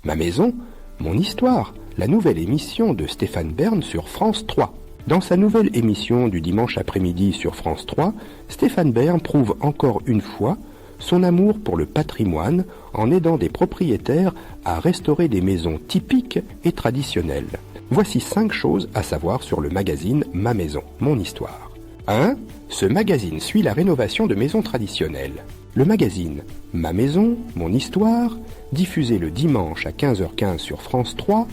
Ma maison, mon histoire, la nouvelle émission de Stéphane Bern sur France 3. Dans sa nouvelle émission du dimanche après-midi sur France 3, Stéphane Bern prouve encore une fois son amour pour le patrimoine en aidant des propriétaires à restaurer des maisons typiques et traditionnelles. Voici 5 choses à savoir sur le magazine Ma Maison, Mon Histoire. 1. Ce magazine suit la rénovation de maisons traditionnelles. Le magazine Ma Maison, Mon Histoire, diffusé le dimanche à 15h15 sur France 3,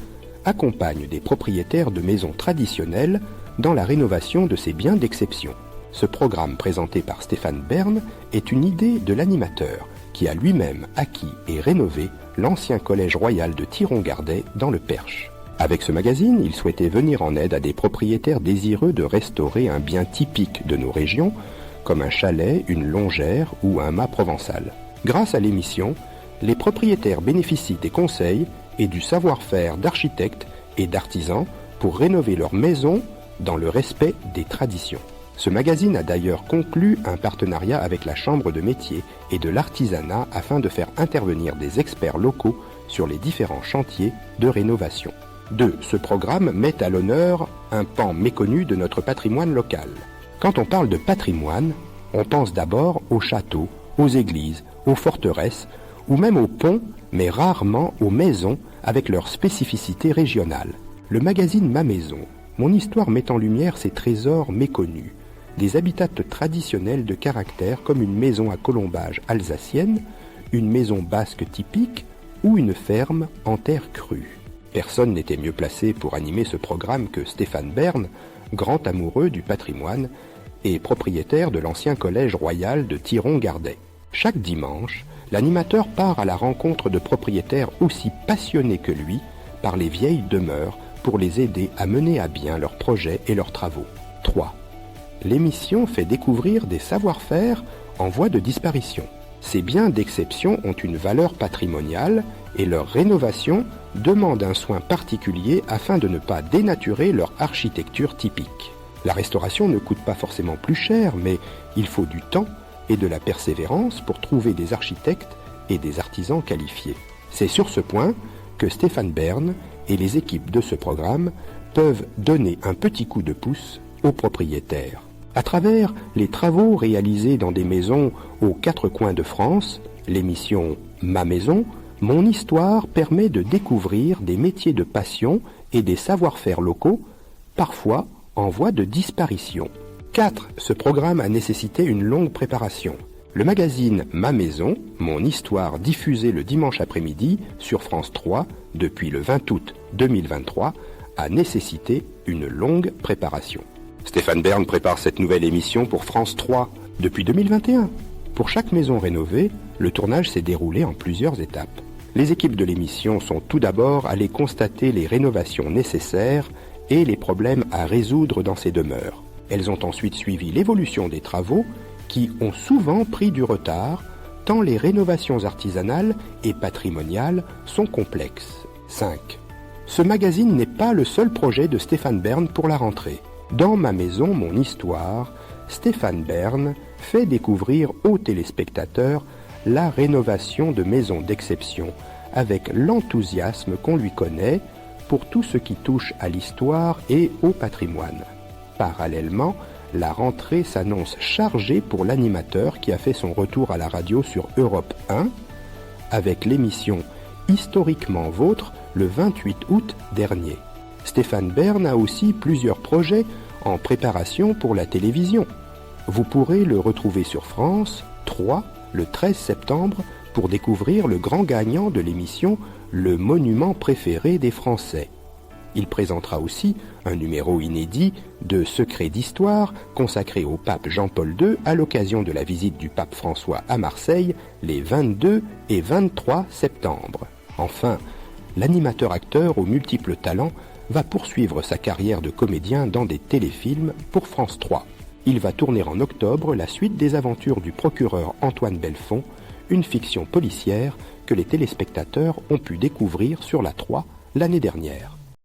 accompagne des propriétaires de maisons traditionnelles dans la rénovation de ces biens d'exception. Ce programme présenté par Stéphane Bern est une idée de l'animateur qui a lui-même acquis et rénové l'ancien collège royal de Thiron-Gardet dans le Perche. Avec ce magazine, il souhaitait venir en aide à des propriétaires désireux de restaurer un bien typique de nos régions, comme un chalet, une longère ou un mât provençal. Grâce à l'émission, les propriétaires bénéficient des conseils et du savoir-faire d'architectes et d'artisans pour rénover leur maison dans le respect des traditions. Ce magazine a d'ailleurs conclu un partenariat avec la Chambre de métier et de l'artisanat afin de faire intervenir des experts locaux sur les différents chantiers de rénovation. 2. Ce programme met à l'honneur un pan méconnu de notre patrimoine local. Quand on parle de patrimoine, on pense d'abord aux châteaux, aux églises, aux forteresses ou même aux ponts, mais rarement aux maisons avec leurs spécificités régionales. Le magazine Ma Maison, Mon Histoire met en lumière ces trésors méconnus, des habitats traditionnels de caractère comme une maison à colombage alsacienne, une maison basque typique ou une ferme en terre crue. Personne n'était mieux placé pour animer ce programme que Stéphane Bern, grand amoureux du patrimoine et propriétaire de l'ancien collège royal de Thiron-Gardet. Chaque dimanche, l'animateur part à la rencontre de propriétaires aussi passionnés que lui par les vieilles demeures pour les aider à mener à bien leurs projets et leurs travaux. 3. L'émission fait découvrir des savoir-faire en voie de disparition. Ces biens d'exception ont une valeur patrimoniale et leur rénovation demande un soin particulier afin de ne pas dénaturer leur architecture typique. La restauration ne coûte pas forcément plus cher, mais il faut du temps et de la persévérance pour trouver des architectes et des artisans qualifiés. C'est sur ce point que Stéphane Bern et les équipes de ce programme peuvent donner un petit coup de pouce aux propriétaires. À travers les travaux réalisés dans des maisons aux 4 coins de France, l'émission Ma Maison, Mon Histoire permet de découvrir des métiers de passion et des savoir-faire locaux, parfois en voie de disparition. 4. Ce programme a nécessité une longue préparation. Le magazine Ma Maison, Mon Histoire, diffusé le dimanche après-midi sur France 3 depuis le 20 août 2023, a nécessité une longue préparation. Stéphane Bern prépare cette nouvelle émission pour France 3 depuis 2021. Pour chaque maison rénovée, le tournage s'est déroulé en plusieurs étapes. Les équipes de l'émission sont tout d'abord allées constater les rénovations nécessaires et les problèmes à résoudre dans ces demeures. Elles ont ensuite suivi l'évolution des travaux qui ont souvent pris du retard, tant les rénovations artisanales et patrimoniales sont complexes. 5. Ce magazine n'est pas le seul projet de Stéphane Bern pour la rentrée. Dans Ma Maison, Mon Histoire, Stéphane Bern fait découvrir aux téléspectateurs la rénovation de maisons d'exception avec l'enthousiasme qu'on lui connaît pour tout ce qui touche à l'histoire et au patrimoine. Parallèlement, la rentrée s'annonce chargée pour l'animateur qui a fait son retour à la radio sur Europe 1 avec l'émission Historiquement Vôtre le 28 août dernier. Stéphane Bern a aussi plusieurs projets en préparation pour la télévision. Vous pourrez le retrouver sur France 3 le 13 septembre pour découvrir le grand gagnant de l'émission Le Monument préféré des Français. Il présentera aussi un numéro inédit de Secrets d'Histoire consacré au pape Jean-Paul II à l'occasion de la visite du pape François à Marseille les 22 et 23 septembre. Enfin, l'animateur-acteur aux multiples talents va poursuivre sa carrière de comédien dans des téléfilms pour France 3. Il va tourner en octobre la suite des aventures du procureur Antoine Belfond, une fiction policière que les téléspectateurs ont pu découvrir sur la 3 l'année dernière.